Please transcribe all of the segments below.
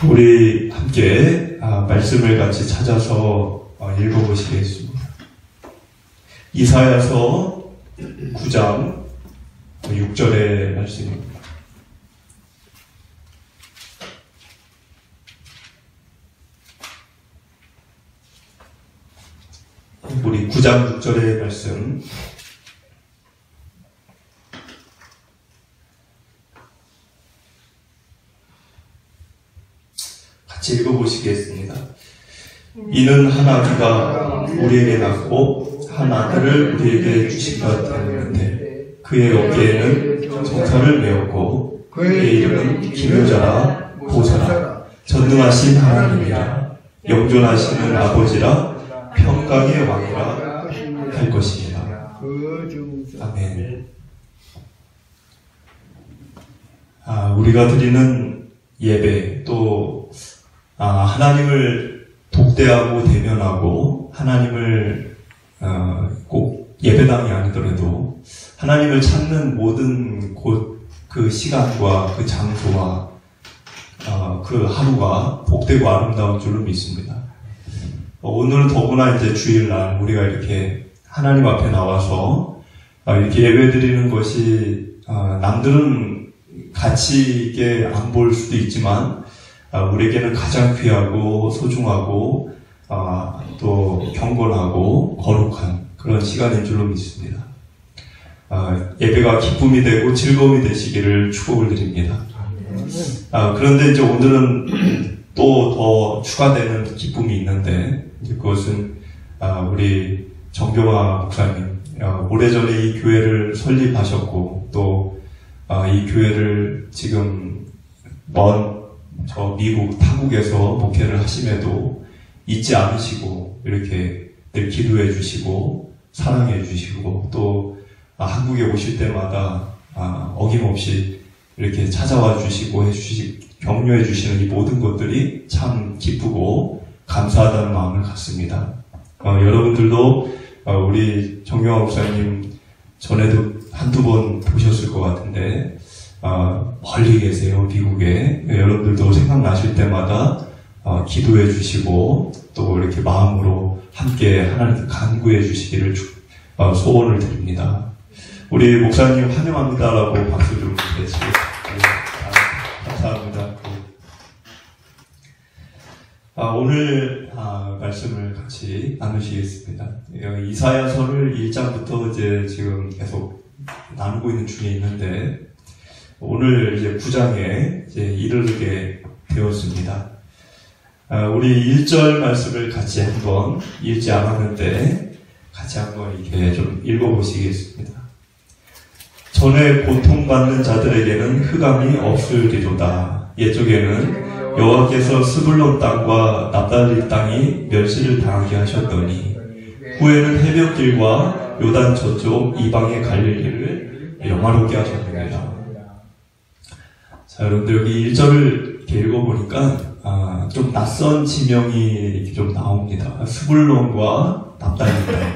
우리 함께 말씀을 같이 찾아서 읽어보시겠습니다. 이사야서 9장 6절의 말씀입니다. 우리 9장 6절의 말씀 같이 읽어보시겠습니다. 이는 한 아기가 우리에게 낳고 한 아들을 우리에게 주시려 되는데 그의 어깨에는 정사를 메었고 그의 이름은 기묘자라 보좌라 전능하신 하나님이라 영존하시는 아버지라 평강의 왕이라 할 것입니다. 아멘. 우리가 드리는 예배 또 하나님을 독대하고 대면하고 하나님을 꼭 예배당이 아니더라도 하나님을 찾는 모든 곳 그 시간과 그 장소와 그 하루가 복되고 아름다운 줄로 믿습니다. 오늘은 더구나 이제 주일날 우리가 이렇게 하나님 앞에 나와서 이렇게 예배 드리는 것이 남들은 가치 있게 안 볼 수도 있지만 우리에게는 가장 귀하고 소중하고 또 경건하고 거룩한 그런 시간인 줄로 믿습니다. 예배가 기쁨이 되고 즐거움이 되시기를 축복을 드립니다. 그런데 이제 오늘은 또 더 추가되는 기쁨이 있는데 이제 그것은 우리 정경화 목사님 오래전에 이 교회를 설립하셨고 또 이 교회를 지금 먼 저 미국 타국에서 목회를 하심에도 잊지 않으시고 이렇게 늘 기도해 주시고 사랑해 주시고 또 한국에 오실 때마다 어김없이 이렇게 찾아와 주시고 격려해 주시는 이 모든 것들이 참 기쁘고 감사하다는 마음을 갖습니다. 여러분들도 우리 정경화 목사님 전에도 한두 번 보셨을 것 같은데 멀리 계세요, 미국에. 여러분들도 생각나실 때마다 기도해 주시고 또 이렇게 마음으로 함께 하나님께 간구해 주시기를 소원을 드립니다. 우리 목사님 환영합니다라고 박수 좀 드리겠습니다. 감사합니다. 오늘 말씀을 같이 나누시겠습니다. 이사야서를 1장부터 이제 지금 계속 나누고 있는 중에 있는데 오늘 이제 9장에 이제 이르게 되었습니다. 우리 1절 말씀을 같이 한번 읽지 않았는데 같이 한번 이렇게 좀 읽어보시겠습니다. 전에 고통받는 자들에게는 흑암이 없으리로다. 옛적에는 여호와께서 스불론 땅과 납달리 땅이 멸시를 당하게 하셨더니 후에는 해변길과 요단 저쪽 이방의 갈릴리를 영화롭게 하셨느니라. 자, 여러분들 여기 1절을 이렇게 읽어보니까 좀 낯선 지명이 좀 나옵니다. 스불론과 납달리 땅.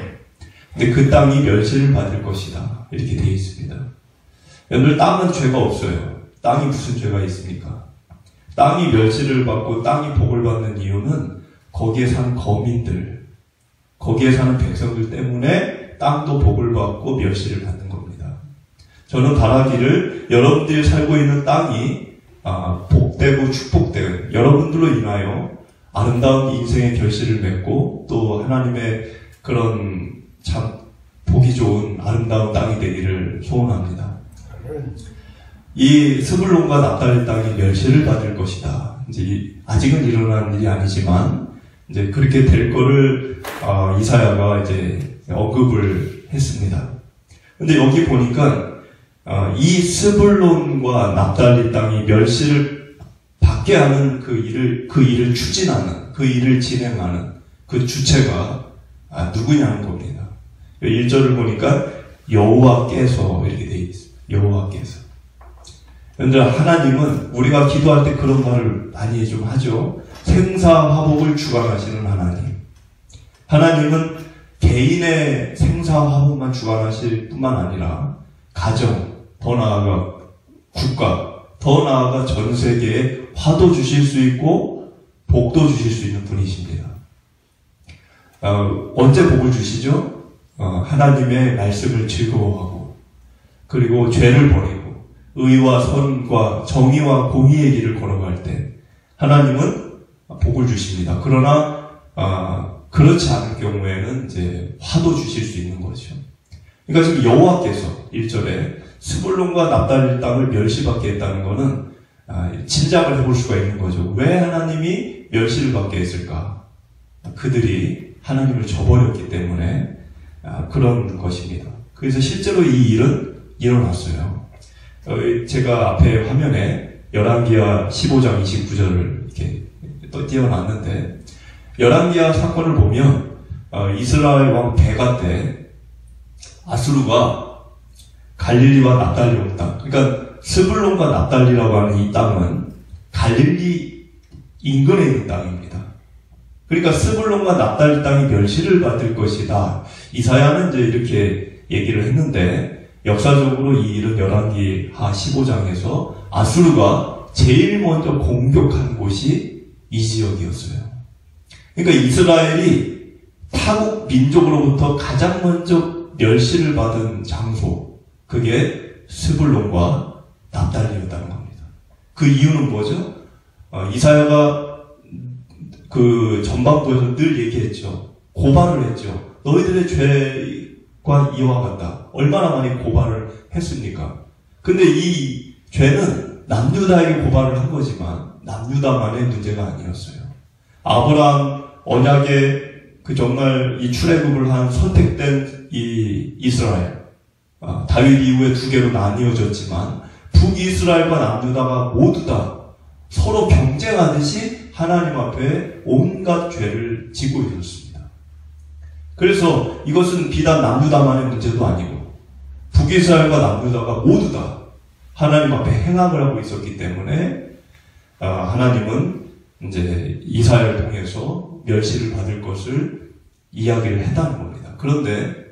근데 그 땅이 멸시를 받을 것이다. 이렇게 되어 있습니다. 여러분들 땅은 죄가 없어요. 땅이 무슨 죄가 있습니까? 땅이 멸시를 받고 땅이 복을 받는 이유는 거기에 사는 거민들, 거기에 사는 백성들 때문에 땅도 복을 받고 멸시를 받는 겁니다. 저는 바라기를 여러분들이 살고 있는 땅이 복되고 축복되고 여러분들로 인하여 아름다운 인생의 결실을 맺고 또 하나님의 그런 참 보기 좋은 아름다운 땅이 되기를 소원합니다. 이 스불론과 납달리 땅이 멸시를 받을 것이다. 이제 아직은 일어난 일이 아니지만 이제 그렇게 될 거를 이사야가 이제 언급을 했습니다. 근데 여기 보니까 이 스불론과 납달리 땅이 멸시를 받게 하는 그 일을 추진하는 그 일을 진행하는 그 주체가 누구냐는 겁니다. 1절을 보니까 여호와께서 이렇게 되어 있어요. 여호와께서. 그런데 하나님은 우리가 기도할 때 그런 말을 많이 좀 하죠. 생사화복을 주관하시는 하나님. 하나님은 개인의 생사화복만 주관하실 뿐만 아니라 가정, 더 나아가 국가, 더 나아가 전 세계의 화도 주실 수 있고 복도 주실 수 있는 분이십니다. 언제 복을 주시죠? 하나님의 말씀을 즐거워하고 그리고 죄를 버리고 의와 선과 정의와 공의의 길을 걸어갈 때 하나님은 복을 주십니다. 그러나 그렇지 않을 경우에는 이제 화도 주실 수 있는 거죠. 그러니까 지금 여호와께서 1절에 스불론과 납달리 땅을 멸시받게 했다는 것은 짐작을 해볼 수가 있는 거죠. 왜 하나님이 멸시를 받게 했을까? 그들이 하나님을 저버렸기 때문에 그런 것입니다. 그래서 실제로 이 일은 일어났어요. 제가 앞에 화면에 열왕기하 15장 29절을 이렇게 또 띄워놨는데 열왕기하 사건을 보면 이스라엘 왕 베가 때 아수르가 갈릴리와 납달리 온 땅, 그러니까 스불론과 납달리라고 하는 이 땅은 갈릴리 인근에 있는 땅입니다. 그러니까 스불론과 납달리 땅이 멸시를 받을 것이다. 이사야는 이제 이렇게 얘기를 했는데 역사적으로 이 일은 열왕기하 15장에서 아수르가 제일 먼저 공격한 곳이 이 지역이었어요. 그러니까 이스라엘이 타국 민족으로부터 가장 먼저 멸시를 받은 장소, 그게 스불론과 납달리였다는 겁니다. 그 이유는 뭐죠? 이사야가 그 전반부에서 늘 얘기했죠. 고발을 했죠. 너희들의 죄과 이와 같다. 얼마나 많이 고발을 했습니까? 근데 이 죄는 남유다에게 고발을 한 거지만 남유다만의 문제가 아니었어요. 아브라함 언약의 그 정말 이 출애굽을 한 선택된 이 이스라엘, 다윗 이후에 두 개로 나뉘어졌지만 북이스라엘과 남유다가 모두 다 서로 경쟁하듯이 하나님 앞에 온갖 죄를 지고 있었습니다. 그래서 이것은 비단 남유다만의 문제도 아니고 북이스라엘과 남유다가 모두 다 하나님 앞에 행악을 하고 있었기 때문에 하나님은 이제 이사야를 통해서 멸시를 받을 것을 이야기를 했다는 겁니다. 그런데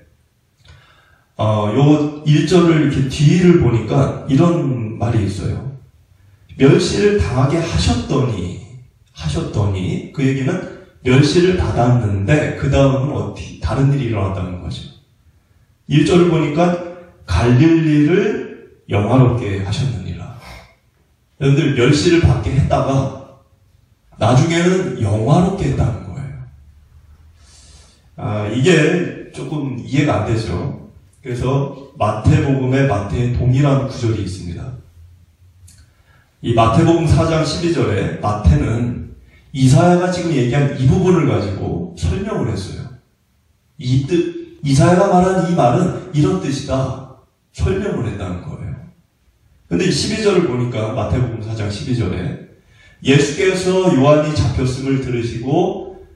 요 1절을 이렇게 뒤를 보니까 이런 말이 있어요. 멸시를 당하게 하셨더니 그 얘기는 멸시를 받았는데 그 다음은 어떻게 다른 일이 일어났다는 거죠. 1절을 보니까 갈릴리를 영화롭게 하셨느니라. 여러분들 멸시를 받게 했다가 나중에는 영화롭게 했다는 거예요. 이게 조금 이해가 안 되죠. 그래서 마태복음에 마태의 동일한 구절이 있습니다. 이 마태복음 4장 12절에 마태는 이사야가 지금 얘기한 이 부분을 가지고 설명을 했어요. 이사야가 말한 이 말은 이런 뜻이다. 설명을 했다는 거예요. 근데 12절을 보니까 마태복음 4장 12절에 예수께서 요한이 잡혔음을 들으시고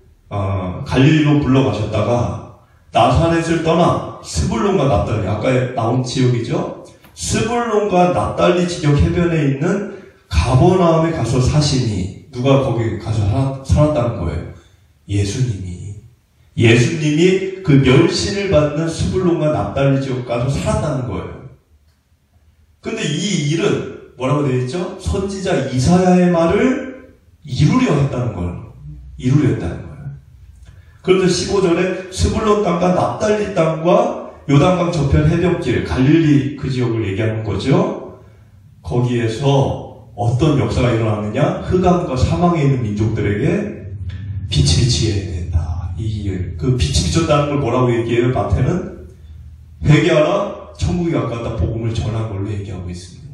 갈릴리로 불러가셨다가 나사렛을 떠나 스불론과 납달리, 아까 나온 지역이죠. 스불론과 납달리 지역 해변에 있는 가버나움에 가서 사시니 누가 거기 가서 살았다는 거예요? 예수님이 그 멸시를 받는 스불론과 납달리 지역 가서 살았다는 거예요. 근데 이 일은 뭐라고 되어 있죠? 선지자 이사야의 말을 이루려 했다는 거예요. 그런데 15절에 스불론 땅과 납달리 땅과 요단강 저편 해변길, 갈릴리 그 지역을 얘기하는 거죠. 거기에서 어떤 역사가 일어났느냐? 흑암과 사망에 있는 민족들에게 빛이 비치게 된다. 그 빛이 비쳤다는 걸 뭐라고 얘기해요? 마태는 회개하라, 천국이 가까웠다, 복음을 전한 걸로 얘기하고 있습니다.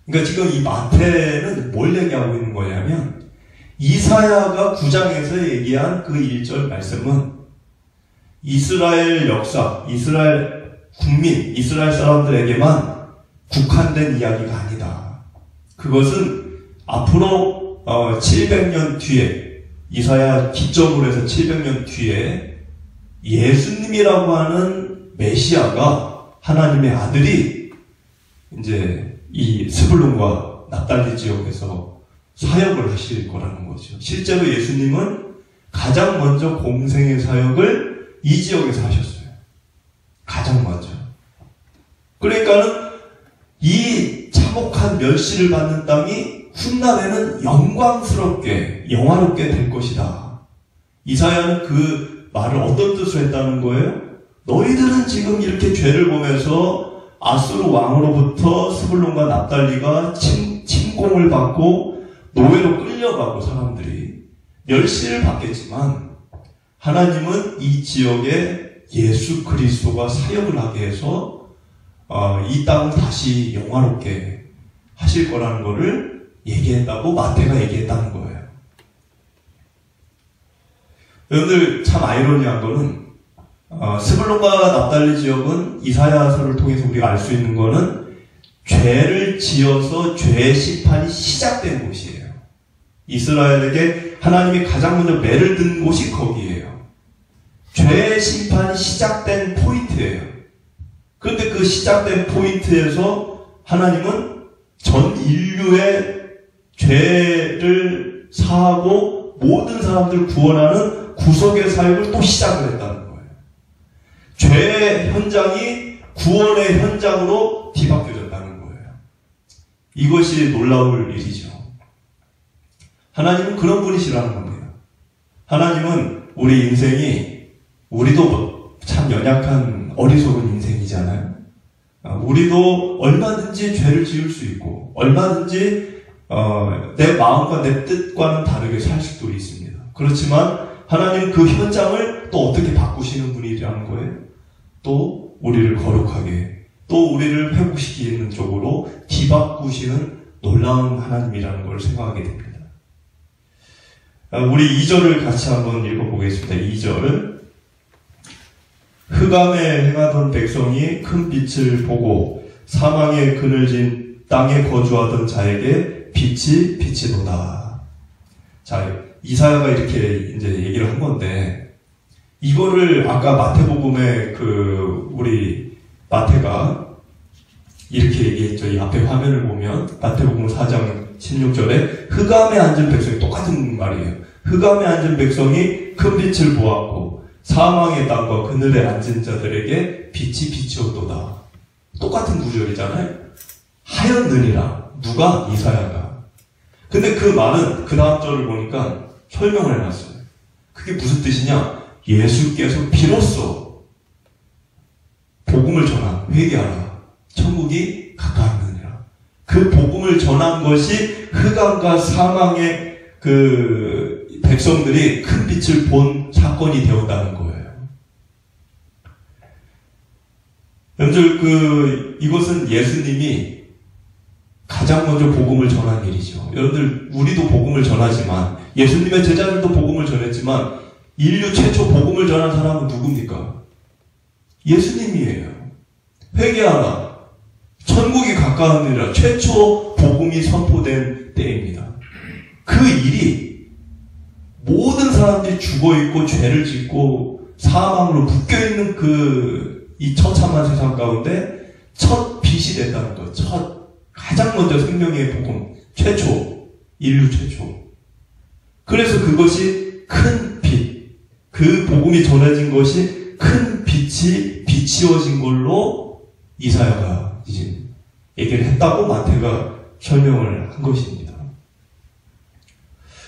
그러니까 지금 이 마태는 뭘 얘기하고 있는 거냐면 이사야가 9장에서 얘기한 그 1절 말씀은 이스라엘 역사, 이스라엘 국민, 이스라엘 사람들에게만 국한된 이야기가 아니다. 그것은 앞으로 700년 뒤에, 이사야 기점으로 해서 700년 뒤에 예수님이라고 하는 메시아가, 하나님의 아들이 이제 이 스불론과 납달리 지역에서 사역을 하실 거라는 거죠. 실제로 예수님은 가장 먼저 공생의 사역을 이 지역에서 하셨어요. 가장 먼저. 그러니까는 이 참혹한 멸시를 받는 땅이 훗날에는 영광스럽게 영화롭게 될 것이다. 이사야는 그 말을 어떤 뜻으로 했다는 거예요? 너희들은 지금 이렇게 죄를 보면서 아수르 왕으로부터 스불론과 납달리가 침공을 받고 노예로 끌려가고 사람들이 멸시를 받겠지만 하나님은 이 지역에 예수 그리스도가 사역을 하게 해서 이 땅을 다시 영화롭게 하실 거라는 것을 얘기했다고 마태가 얘기했다는 거예요. 여러분들 참 아이러니한 거는 스불론과 납달리 지역은 이사야서를 통해서 우리가 알 수 있는 거는 죄를 지어서 죄의 심판이 시작된 곳이에요. 이스라엘에게 하나님이 가장 먼저 매를 든 곳이 거기에요. 죄의 심판이 시작된 포인트예요. 그런데 그 시작된 포인트에서 하나님은 전 인류의 죄를 사하고 모든 사람들을 구원하는 구속의 사역을 또 시작을 했다는 거예요. 죄의 현장이 구원의 현장으로 뒤바뀌어졌다는 거예요. 이것이 놀라울 일이죠. 하나님은 그런 분이시라는 겁니다. 하나님은 우리 인생이, 우리도 참 연약한 어리석은 인생이잖아요. 우리도 얼마든지 죄를 지을 수 있고 얼마든지 내 마음과 내 뜻과는 다르게 살 수도 있습니다. 그렇지만 하나님은 그 현장을 또 어떻게 바꾸시는 분이라는 거예요. 또 우리를 거룩하게, 또 우리를 회복시키는 쪽으로 뒤바꾸시는 놀라운 하나님이라는 걸 생각하게 됩니다. 우리 2절을 같이 한번 읽어보겠습니다. 2절. 흑암에 행하던 백성이 큰 빛을 보고 사망의 그늘진 땅에 거주하던 자에게 빛이 비치도다. 자, 이사야가 이렇게 이제 얘기를 한 건데, 이거를 아까 마태복음에 우리 마태가 이렇게 얘기했죠. 이 앞에 화면을 보면 마태복음 4장 16절에 흑암에 앉은 백성이, 똑같은 말이에요. 흑암에 앉은 백성이 큰 빛을 보았고 사망의 땅과 그늘에 앉은 자들에게 빛이 비치었도다. 똑같은 구절이잖아요. 하였느니라. 누가? 이사야가. 근데 그 말은 그 다음 절을 보니까 설명을 해놨어요. 그게 무슨 뜻이냐? 예수께서 비로소 복음을 전한, 회개하라, 천국이 가까웠느니라. 그 복음을 전한 것이 흑암과 사망의 그 백성들이 큰 빛을 본 사건이 되었다는 거예요. 여러분들 이것은 예수님이 가장 먼저 복음을 전한 일이죠. 여러분들 우리도 복음을 전하지만, 예수님의 제자들도 복음을 전했지만, 인류 최초 복음을 전한 사람은 누굽니까? 예수님이에요. 회개하라, 천국이 가까우니라. 최초 복음이 선포된 때입니다. 그 일이 모든 사람들이 죽어있고 죄를 짓고 사망으로 묶여있는 이 처참한 세상 가운데 첫 빛이 됐다는 것. 가장 먼저 생명의 복음, 인류 최초. 그래서 그것이 큰 빛, 그 복음이 전해진 것이 큰 빛이 비치어진 걸로 이사야가 이제 얘기를 했다고 마태가 설명을 한 것입니다.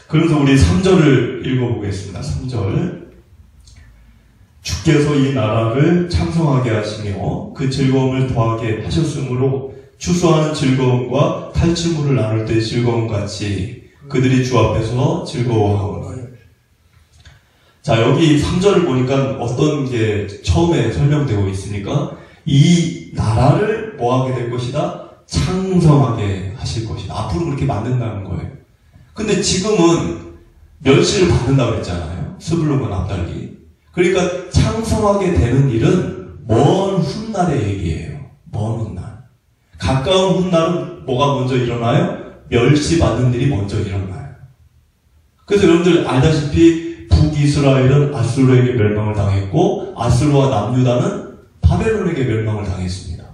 그래서 우리 3절을 읽어보겠습니다. 3절. 주께서 이 나라를 창성하게 하시며 그 즐거움을 더하게 하셨으므로 추수하는 즐거움과 탈취물을 나눌 때 즐거움같이 그들이 주 앞에서 즐거워하오니. 자, 여기 3절을 보니까 어떤 게 처음에 설명되고 있으니까 이 나라를 뭐하게 될 것이다? 창성하게 하실 것이다. 앞으로 그렇게 만든다는 거예요. 근데 지금은 멸시를 받는다고 했잖아요. 스불론과 납달리. 그러니까 창성하게 되는 일은 먼 훗날의 얘기예요. 먼 훗날. 가까운 훗날은 뭐가 먼저 일어나요? 멸시받는 일이 먼저 일어나요. 그래서 여러분들 알다시피 북이스라엘은 아수르에게 멸망을 당했고 아수르와 남유다는 바벨론에게 멸망을 당했습니다.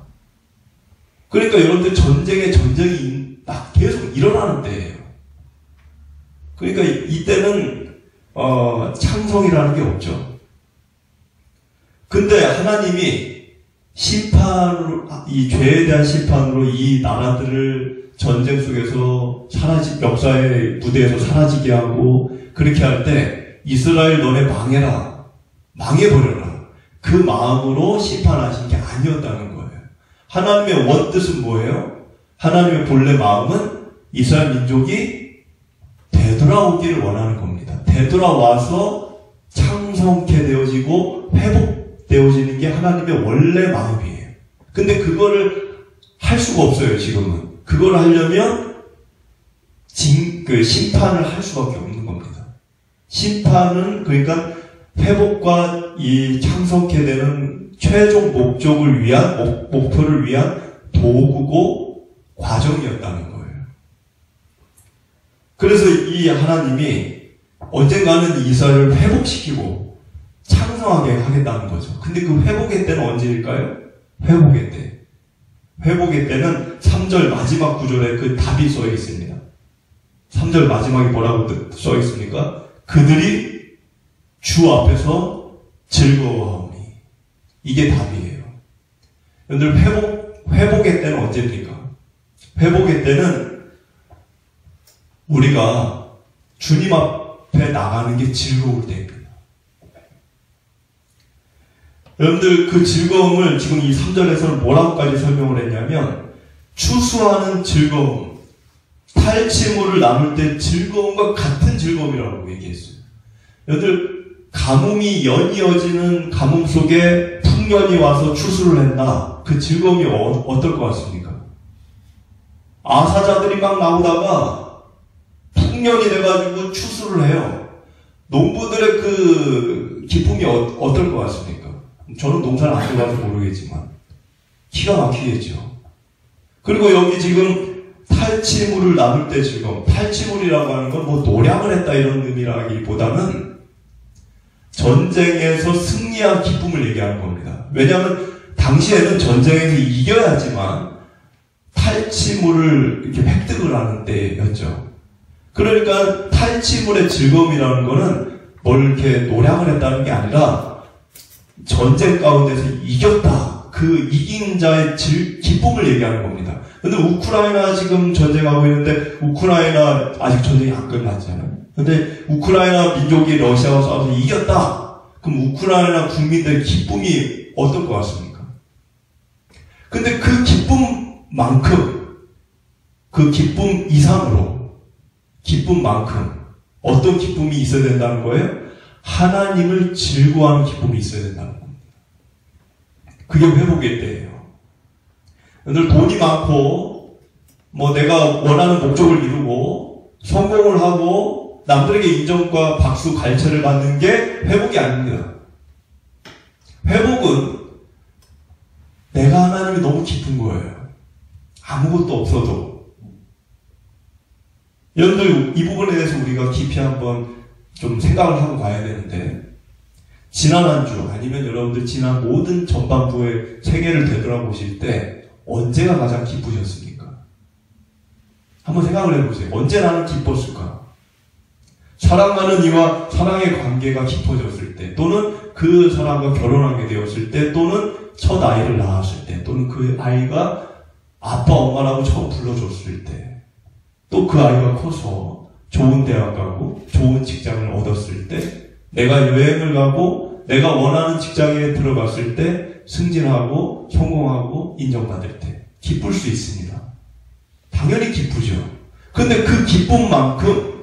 그러니까 여러분들 전쟁이 막 계속 일어나는 때예요. 그러니까 이때는 창성이라는 게 없죠. 근데 하나님이 심판으로, 이 죄에 대한 심판으로 이 나라들을 전쟁 속에서 역사의 무대에서 사라지게 하고 그렇게 할 때 이스라엘 너네 망해라, 망해버려라, 그 마음으로 심판하신 게 아니었다는 거예요. 하나님의 원뜻은 뭐예요? 하나님의 본래 마음은 이스라엘 민족이 되돌아오기를 원하는 겁니다. 되돌아와서 창성케 되어지고 회복되어지는 게 하나님의 원래 마음이에요. 근데 그거를 할 수가 없어요, 지금은. 그걸 하려면 심판을 할 수밖에 없는 겁니다. 심판은 그러니까 회복과 이 창성케 되는 최종 목적을 위한, 목표를 위한 도구고 과정이었다는 거예요. 그래서 이 하나님이 언젠가는 이스라엘을 회복시키고 창성하게 하겠다는 거죠. 근데 그 회복의 때는 언제일까요? 회복의 때. 회복의 때는 3절 마지막 구절에 그 답이 써 있습니다. 3절 마지막에 뭐라고 써 있습니까? 그들이 주 앞에서 즐거워하오니. 이게 답이에요. 여러분들 회복의 때는 언제입니까? 회복의 때는 우리가 주님 앞에 나가는 게 즐거울 때입니다. 여러분들 그 즐거움을 지금 이 3절에서는 뭐라고까지 설명을 했냐면 추수하는 즐거움, 탈취물을 나눌 때 즐거움과 같은 즐거움이라고 얘기했어요. 여러분들 가뭄이 연이어지는 가뭄 속에 풍년이 와서 추수를 했나? 그 즐거움이 어떨 것 같습니까? 아사자들이 막 나오다가 풍년이 돼가지고 추수를 해요. 농부들의 그 기쁨이 어떨 것 같습니까? 저는 농사를 안 해봐서 모르겠지만 기가 막히겠죠. 그리고 여기 지금 탈취물을 나눌 때 즐거움, 탈취물이라고 하는 건 뭐 노력을 했다 이런 의미라기보다는 전쟁에서 승리한 기쁨을 얘기하는 겁니다. 왜냐하면 당시에는 전쟁에서 이겨야지만 탈취물을 이렇게 획득을 하는 때였죠. 그러니까 탈취물의 즐거움이라는 거는 뭘 이렇게 노력을 했다는 게 아니라 전쟁 가운데서 이겼다. 그 이긴 자의 기쁨을 얘기하는 겁니다. 근데 우크라이나 지금 전쟁하고 있는데 우크라이나 아직 전쟁이 안 끝났잖아요. 근데 우크라이나 민족이 러시아와 싸워서 이겼다. 그럼 우크라이나 국민들의 기쁨이 어떨 것 같습니까? 근데 그 기쁨만큼, 그 기쁨 이상으로, 기쁨만큼 어떤 기쁨이 있어야 된다는 거예요? 하나님을 즐거워하는 기쁨이 있어야 된다는 겁니다. 그게 회복의 때예요. 오늘 돈이 많고 뭐 내가 원하는 목적을 이루고 성공을 하고 남들에게 인정과 박수 갈채를 받는 게 회복이 아닙니다. 회복은 내가 하나님이 너무 기쁜 거예요. 아무것도 없어도. 여러분들 이 부분에 대해서 우리가 깊이 한번 좀 생각을 하고 가야 되는데 지난 한 주 아니면 여러분들 지난 모든 전반부의 생애를 되돌아보실 때 언제가 가장 기쁘셨습니까? 한번 생각을 해보세요. 언제 나는 기뻤을까? 사랑하는 이와 사랑의 관계가 깊어졌을 때, 또는 그 사람과 결혼하게 되었을 때, 또는 첫 아이를 낳았을 때, 또는 그 아이가 아빠 엄마라고 처음 불러줬을 때, 또 그 아이가 커서 좋은 대학 가고 좋은 직장을 얻었을 때, 내가 여행을 가고 내가 원하는 직장에 들어갔을 때 승진하고 성공하고 인정받을 때 기쁠 수 있습니다. 당연히 기쁘죠. 근데 그 기쁨만큼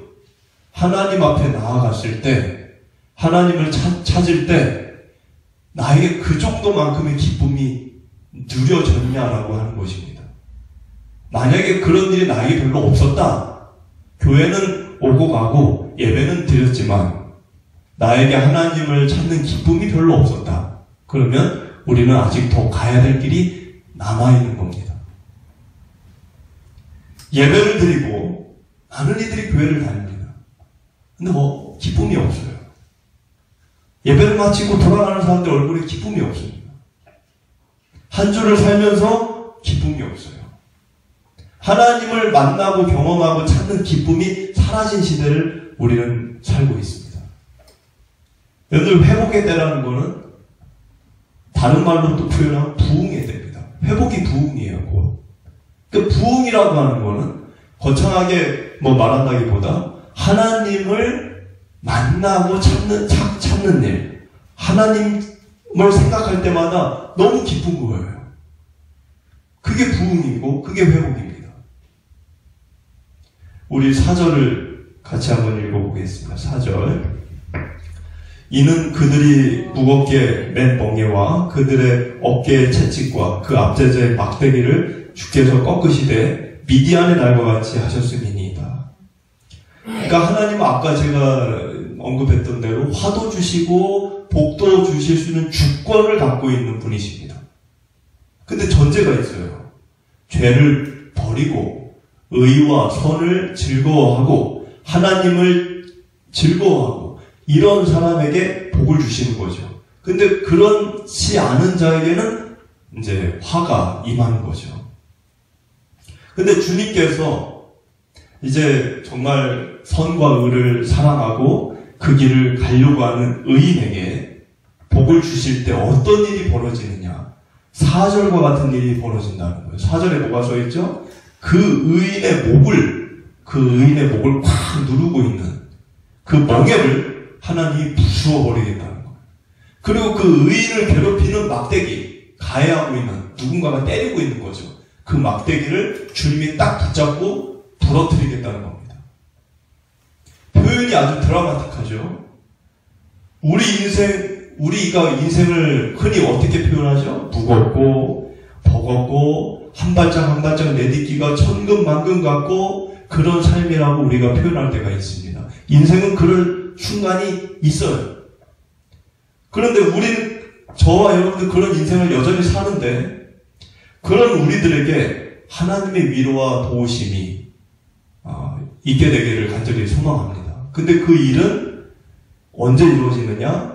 하나님 앞에 나아갔을 때, 하나님을 찾을 때 나에게 그 정도만큼의 기쁨이 누려졌냐라고 하는 것입니다. 만약에 그런 일이 나에게 별로 없었다. 교회는 오고 가고 예배는 드렸지만 나에게 하나님을 찾는 기쁨이 별로 없었다. 그러면 우리는 아직 더 가야 될 길이 남아있는 겁니다. 예배를 드리고 많은 이들이 교회를 다닙니다. 근데 뭐 기쁨이 없어요. 예배를 마치고 돌아가는 사람들 얼굴에 기쁨이 없습니다. 한 주를 살면서 기쁨이 없어요. 하나님을 만나고 경험하고 찾는 기쁨이 사라진 시대를 우리는 살고 있습니다. 여러분, 회복의 때라는 거는 다른 말로 또 표현하면 부흥의 때입니다. 회복이 부흥이에요. 곧. 그 부흥이라고 하는 거는 거창하게 뭐 말한다기보다 하나님을 만나고 찾는 일, 하나님을 생각할 때마다 너무 기쁜 거예요. 그게 부흥이고 그게 회복입니다. 우리 4절을 같이 한번 읽어보겠습니다. 4절. 이는 그들이 무겁게 맨 멍에와 그들의 어깨의 채찍과 그 앞제자의 막대기를 주께서 꺾으시되 미디안의 날과 같이 하셨음이니이다. 그러니까 하나님은 아까 제가 언급했던 대로 화도 주시고 복도 주실 수 있는 주권을 갖고 있는 분이십니다. 근데 전제가 있어요. 죄를 버리고 의와 선을 즐거워하고 하나님을 즐거워하고 이런 사람에게 복을 주시는 거죠. 근데 그렇지 않은 자에게는 이제 화가 임하는 거죠. 근데 주님께서 이제 정말 선과 의를 사랑하고 그 길을 가려고 하는 의인에게 복을 주실 때 어떤 일이 벌어지느냐? 4절과 같은 일이 벌어진다는 거예요. 4절에 뭐가 써있죠? 그 의인의 목을 꽉 누르고 있는 그 멍에를 하나님이 부수어버리겠다는 거예요. 그리고 그 의인을 괴롭히는 막대기, 가해하고 있는 누군가가 때리고 있는 거죠. 그 막대기를 주님이 딱 붙잡고 부러뜨리겠다는 겁니다. 표현이 아주 드라마틱하죠. 우리가 인생을 흔히 어떻게 표현하죠? 무겁고 버겁고 한 발짝 한 발짝 내딛기가 천근만근 같고 그런 삶이라고 우리가 표현할 때가 있습니다. 인생은 그럴 순간이 있어요. 그런데 우리는 저와 여러분들 그런 인생을 여전히 사는데 그런 우리들에게 하나님의 위로와 도우심이 있게 되기를 간절히 소망합니다. 근데 그 일은 언제 이루어지느냐?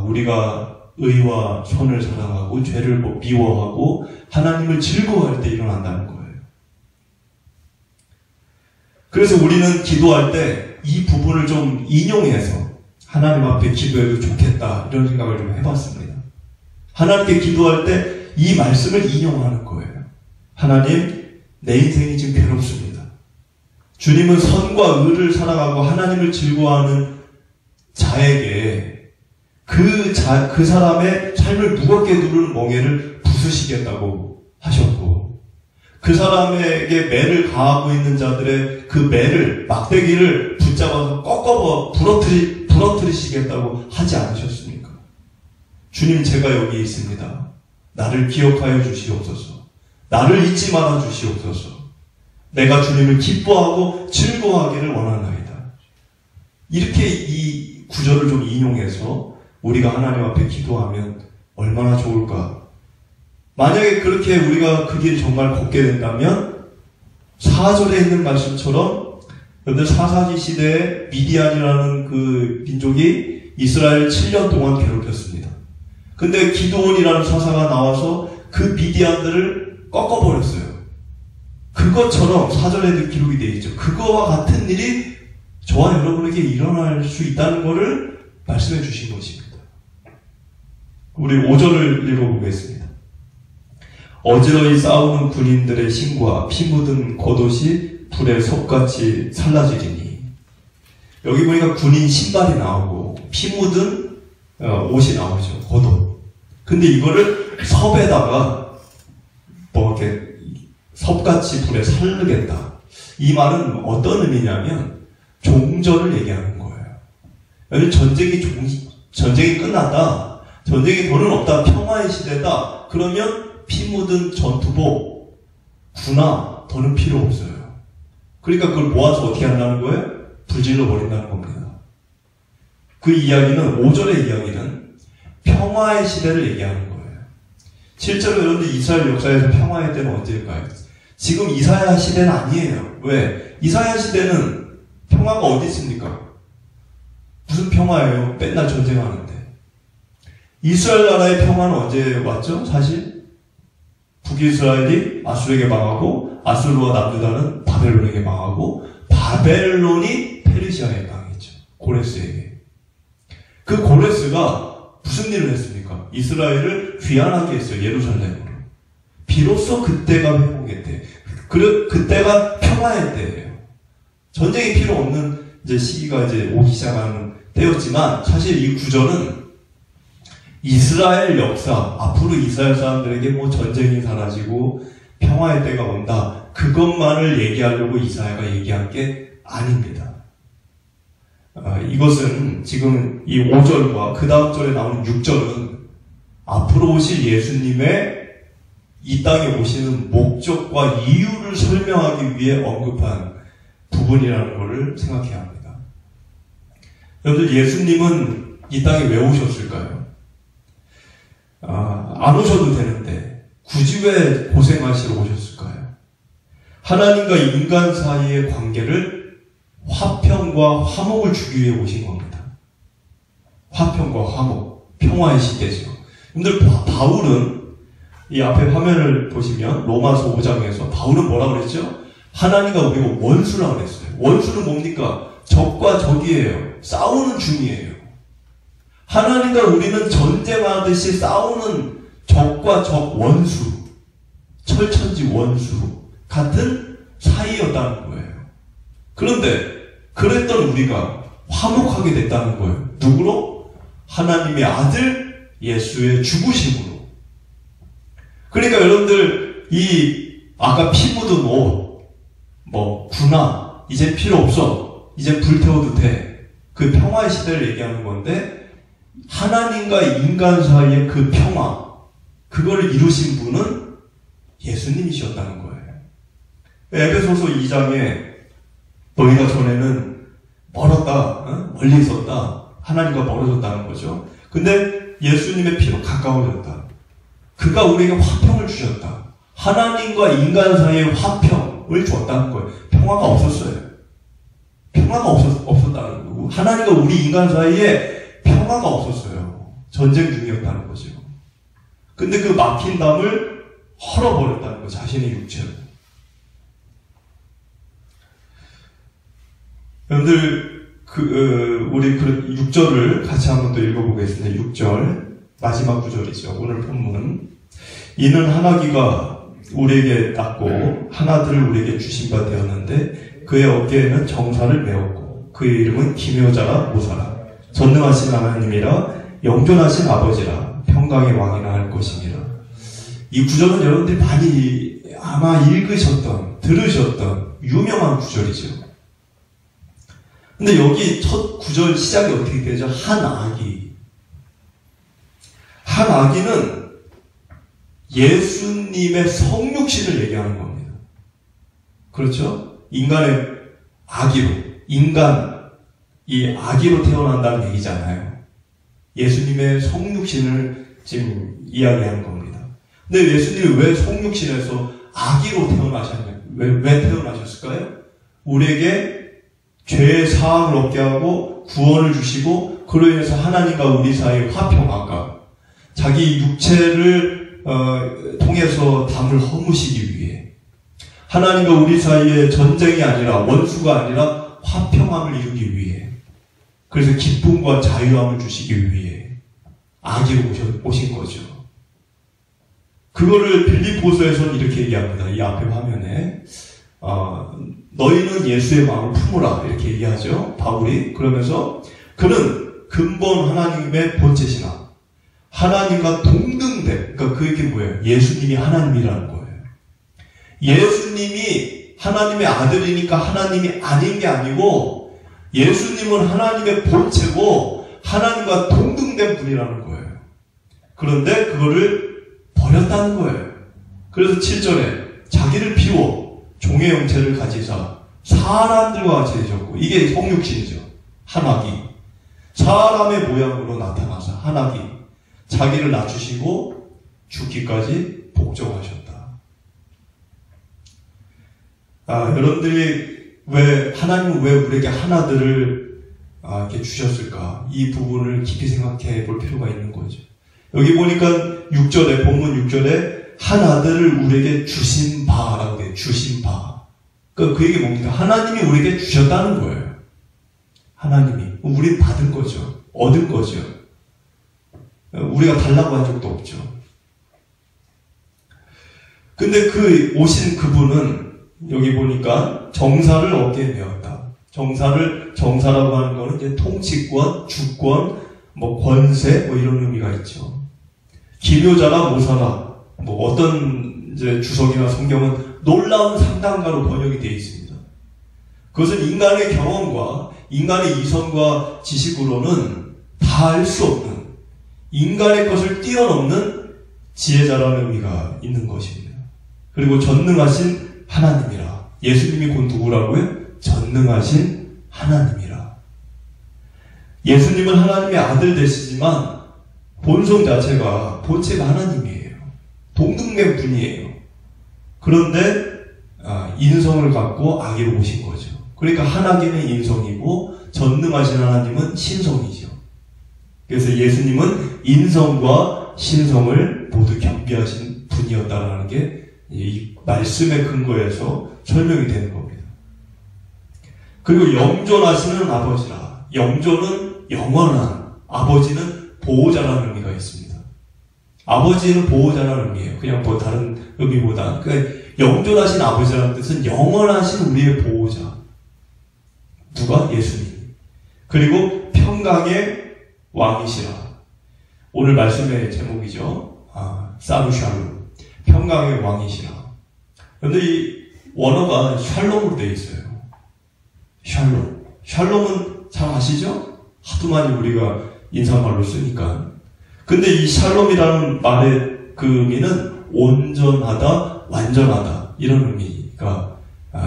우리가 의와 선을 사랑하고 죄를 미워하고 하나님을 즐거워할 때 일어난다는 거예요. 그래서 우리는 기도할 때 이 부분을 좀 인용해서 하나님 앞에 기도해도 좋겠다 이런 생각을 좀 해봤습니다. 하나님께 기도할 때 이 말씀을 인용하는 거예요. 하나님, 내 인생이 지금 괴롭습니다. 주님은 선과 의를 사랑하고 하나님을 즐거워하는 자에게 그 사람의 삶을 무겁게 누르는 멍에를 부수시겠다고 하셨고, 그 사람에게 매를 가하고 있는 자들의 그 매를, 막대기를 붙잡아서 꺾어 부러뜨리시겠다고 하지 않으셨습니까? 주님, 제가 여기 있습니다. 나를 기억하여 주시옵소서. 나를 잊지 말아 주시옵소서. 내가 주님을 기뻐하고 즐거워하기를 원하나이다. 이렇게 이 구절을 좀 인용해서 우리가 하나님 앞에 기도하면 얼마나 좋을까. 만약에 그렇게 우리가 그 길 정말 걷게 된다면 4절에 있는 말씀처럼 여러분들 사사기 시대에 미디안이라는 그 민족이 이스라엘을 7년 동안 괴롭혔습니다. 근데 기드온이라는 사사가 나와서 그 미디안들을 꺾어버렸어요. 그것처럼 4절에도 기록이 되어 있죠. 그거와 같은 일이 저와 여러분에게 일어날 수 있다는 것을 말씀해 주신 것입니다. 우리 5절을 읽어보겠습니다. 어지러이 싸우는 군인들의 신과 피 묻은 겉옷이 불에 섭같이 살라지리니. 여기 보니까 군인 신발이 나오고 피 묻은 옷이 나오죠. 겉옷. 근데 이거를 섭에다가 뭐 이렇게 섭같이 불에 살르겠다. 이 말은 어떤 의미냐면 종전을 얘기하는 거예요. 여기 전쟁이 끝났다. 전쟁이 더는 없다. 평화의 시대다. 그러면 피 묻은 전투복, 군화 더는 필요 없어요. 그러니까 그걸 모아서 어떻게 한다는 거예요? 불질러 버린다는 겁니다. 그 이야기는 5절의 이야기는 평화의 시대를 얘기하는 거예요. 실제로 여러분들 이스라엘 역사에서 평화의 때는 언제일까요? 지금 이사야 시대는 아니에요. 왜? 이사야 시대는 평화가 어디 있습니까? 무슨 평화예요? 맨날 전쟁하는데. 이스라엘 나라의 평화는 언제 왔죠? 사실 북이스라엘이 아수르에게 망하고 아수르와 남유다는 바벨론에게 망하고 바벨론이 페르시아에 망했죠. 고레스에게. 그 고레스가 무슨 일을 했습니까? 이스라엘을 귀환하게 했어요. 예루살렘으로. 비로소 그때가 회복했대. 그때가 평화의 때예요. 전쟁이 필요 없는 이제 시기가 이제 오기 시작하는 때였지만, 사실 이 구절은 이스라엘 역사, 앞으로 이스라엘 사람들에게 뭐 전쟁이 사라지고 평화의 때가 온다, 그것만을 얘기하려고 이사야가 얘기한 게 아닙니다. 이것은 지금 이 5절과 그 다음 절에 나오는 6절은 앞으로 오실 예수님의 이 땅에 오시는 목적과 이유를 설명하기 위해 언급한 부분이라는 것을 생각해야 합니다. 여러분들, 예수님은 이 땅에 왜 오셨을까요? 안 오셔도 되는데 굳이 왜 고생하시러 오셨을까요? 하나님과 인간 사이의 관계를 화평과 화목을 주기 위해 오신 겁니다. 화평과 화목, 평화의 시대죠. 여러분들, 바울은 이 앞에 화면을 보시면 로마서 5장에서 바울은 뭐라고 그랬죠? 하나님과 우리가 원수라고 그랬어요. 원수는 뭡니까? 적과 적이에요. 싸우는 중이에요. 하나님과 우리는 전쟁하듯이 싸우는 적과 적, 원수, 철천지 원수 같은 사이였다는 거예요. 그런데 그랬던 우리가 화목하게 됐다는 거예요. 누구로? 하나님의 아들 예수의 죽으심으로. 그러니까 여러분들, 아까 피 묻은 옷, 군화, 이제 필요 없어. 이제 불태워도 돼. 그 평화의 시대를 얘기하는 건데, 하나님과 인간 사이의 그 평화, 그거를 이루신 분은 예수님이셨다는 거예요. 에베소서 2장에 너희가 전에는 멀었다, 멀리 있었다, 하나님과 멀어졌다는 거죠. 근데 예수님의 피로 가까워졌다. 그가 우리에게 화평을 주셨다. 하나님과 인간 사이의 화평을 줬다는 거예요. 평화가 없었어요. 평화가 없었다는 거고, 하나님과 우리 인간 사이에 평화가 없었어요. 전쟁 중이었다는 거죠. 근데 그 막힌 담을 헐어버렸다는 거예요. 자신의 육체로. 여러분들, 우리 6절을 같이 한번 또 읽어보겠습니다. 6절, 마지막 구절이죠. 오늘 본문. 이는 하나기가 우리에게 낳고 하나들을 우리에게 주신 바 되었는데 그의 어깨에는 정사를 메었고 그의 이름은 기묘자라 모사라 전능하신 하나님이라 영존하신 아버지라 평강의 왕이라 할 것이니라. 이 구절은 여러분들이 많이 아마 읽으셨던, 들으셨던 유명한 구절이죠. 근데 여기 첫 구절 시작이 어떻게 되죠? 한 아기는 예수님의 성육신을 얘기하는 겁니다. 그렇죠? 인간의 아기로, 이 아기로 태어난다는 얘기잖아요. 예수님의 성육신을 지금 이야기하는 겁니다. 근데 예수님이 왜 성육신에서 아기로 태어나셨냐? 왜 태어나셨을까요? 우리에게 죄의 사함을 얻게 하고 구원을 주시고 그로 인해서 하나님과 우리 사이의 화평함과 자기 육체를 통해서 담을 허무시기 위해 하나님과 우리 사이에 전쟁이 아니라 원수가 아니라 화평함을 이루기 위해 그래서 기쁨과 자유함을 주시기 위해 아기로 오신 거죠. 그거를 빌립보서에서는 이렇게 얘기합니다. 이 앞에 화면에 너희는 예수의 마음을 품으라 이렇게 얘기하죠. 바울이. 그러면서 그는 근본 하나님의 본체시나 하나님과 동등됨. 그러니까 그게 뭐예요? 예수님이 하나님이라는 거예요. 예수님이 하나님의 아들이니까 하나님이 아닌 게 아니고 예수님은 하나님의 본체고 하나님과 동등된 분이라는 거예요. 그런데 그거를 버렸다는 거예요. 그래서 7절에 자기를 비워 종의 형체를 가지사 사람들과 같이 되셨고 이게 성육신이죠. 한아기. 사람의 모양으로 나타나서 한아기. 자기를 낮추시고 죽기까지 복종하셨다. 여러분들이 하나님은 왜 우리에게 하나들을 이렇게 주셨을까? 이 부분을 깊이 생각해 볼 필요가 있는 거죠. 여기 보니까 6절에, 본문 6절에 한 아들을 우리에게 주신 바라고 돼요. 주신 바. 그 얘기 뭡니까? 하나님이 우리에게 주셨다는 거예요. 하나님이. 우린 받은 거죠. 얻은 거죠. 우리가 달라고 한 적도 없죠. 근데 오신 그분은 여기 보니까 정사를 어깨에 메었다. 정사라고 하는 거는 이제 통치권, 주권, 권세, 이런 의미가 있죠. 기묘자라 모사라, 어떤 이제 주석이나 성경은 놀라운 상담가로 번역이 되어 있습니다. 그것은 인간의 경험과 인간의 이성과 지식으로는 다 알 수 없는, 인간의 것을 뛰어넘는 지혜자라는 의미가 있는 것입니다. 그리고 전능하신 하나님이라. 예수님이 곧 누구라고요? 전능하신 하나님이라. 예수님은 하나님의 아들 되시지만 본성 자체가 본체가 하나님이에요. 동등된 분이에요. 그런데 인성을 갖고 아기로 오신 거죠. 그러니까 하나님은 인성이고 전능하신 하나님은 신성이죠. 그래서 예수님은 인성과 신성을 모두 겸비하신 분이었다라는 게 이 말씀의 근거에서 설명이 되는 겁니다. 그리고 영존하시는 아버지라. 영존은 영원한, 아버지는 보호자라는 의미가 있습니다. 아버지는 보호자라는 의미예요. 그냥 다른 의미보다. 그러니까 영존하신 아버지라는 뜻은 영원하신 우리의 보호자. 누가? 예수님. 그리고 평강의 왕이시라. 오늘 말씀의 제목이죠. 사루샬롬. 평강의 왕이시라. 그런데 이 원어가 샬롬으로 되어 있어요. 샬롬. 샬롬은 잘 아시죠? 하도 많이 우리가 인사말로 쓰니까. 근데 이 샬롬이라는 말의 그 의미는 온전하다, 완전하다, 이런 의미가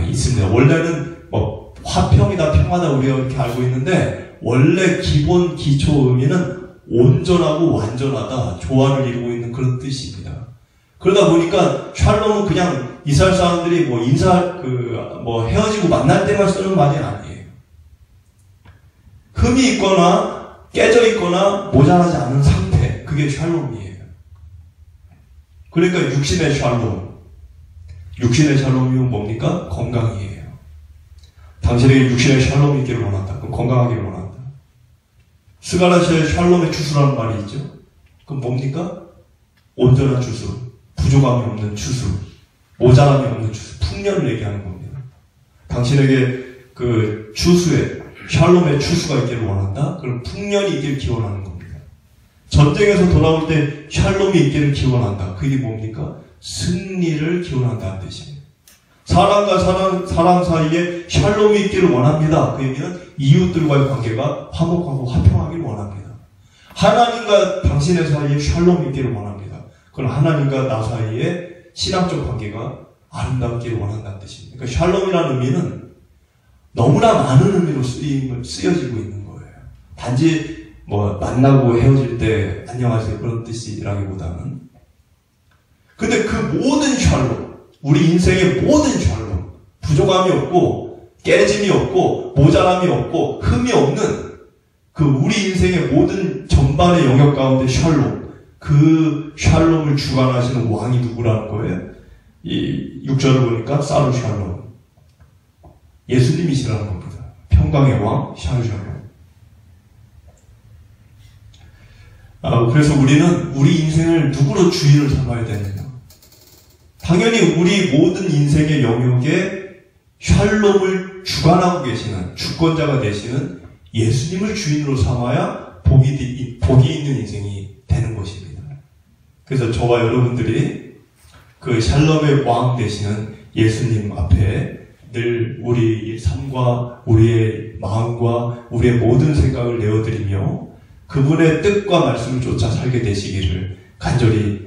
있습니다. 원래는 화평이다, 평화다 우리가 이렇게 알고 있는데, 원래 기본 기초 의미는 온전하고 완전하다, 조화를 이루고 있는 그런 뜻입니다. 그러다 보니까 샬롬은 그냥 이스라엘 사람들이 헤어지고 만날 때만 쓰는 말이 아니에요. 흠이 있거나 깨져 있거나 모자라지 않은 상태, 그게 샬롬이에요. 그러니까 육신의 샬롬. 육신의 샬롬이면 뭡니까? 건강이에요. 당신에게 육신의 샬롬이 있기를 원한다. 그럼 건강하기를 원한다. 스가랴서의 샬롬의 추수라는 말이 있죠. 그럼 뭡니까? 온전한 추수, 부족함이 없는 추수, 모자람이 없는 추수, 풍년을 얘기하는 겁니다. 당신에게 그 추수의, 샬롬의 추수가 있기를 원한다? 그럼 풍년이 있기를 기원하는 겁니다. 전쟁에서 돌아올 때 샬롬이 있기를 기원한다. 그게 뭡니까? 승리를 기원한다는 뜻입니다. 사람과 사람 사이에 샬롬이 있기를 원합니다. 그 얘기는 이웃들과의 관계가 화목하고 화평하기를 원합니다. 하나님과 당신의 사이에 샬롬이 있기를 원합니다. 그건 하나님과 나 사이에 신앙적 관계가 아름답기를 원한다는 뜻입니다. 그러니까 샬롬이라는 의미는 너무나 많은 의미로 쓰여지고 있는 거예요. 단지 만나고 헤어질 때 안녕하세요 그런 뜻이라기보다는. 근데 그 모든 샬롬, 우리 인생의 모든 샬롬, 부족함이 없고 깨짐이 없고 모자람이 없고 흠이 없는 그 우리 인생의 모든 전반의 영역 가운데 샬롬, 그 샬롬을 주관하시는 왕이 누구라는 거예요? 이 6절을 보니까 사루샬롬, 예수님이시라는 겁니다. 평강의 왕 샬롬. 그래서 우리는 우리 인생을 누구로 주인을 삼아야 되느냐? 당연히 우리 모든 인생의 영역에 샬롬을 주관하고 계시는, 주권자가 되시는 예수님을 주인으로 삼아야 복이 있는 인생이 되는 것입니다. 그래서 저와 여러분들이 그 샬롬의 왕 되시는 예수님 앞에 늘 우리 삶과 우리의 마음과 우리의 모든 생각을 내어드리며 그분의 뜻과 말씀을 쫓아 살게 되시기를 간절히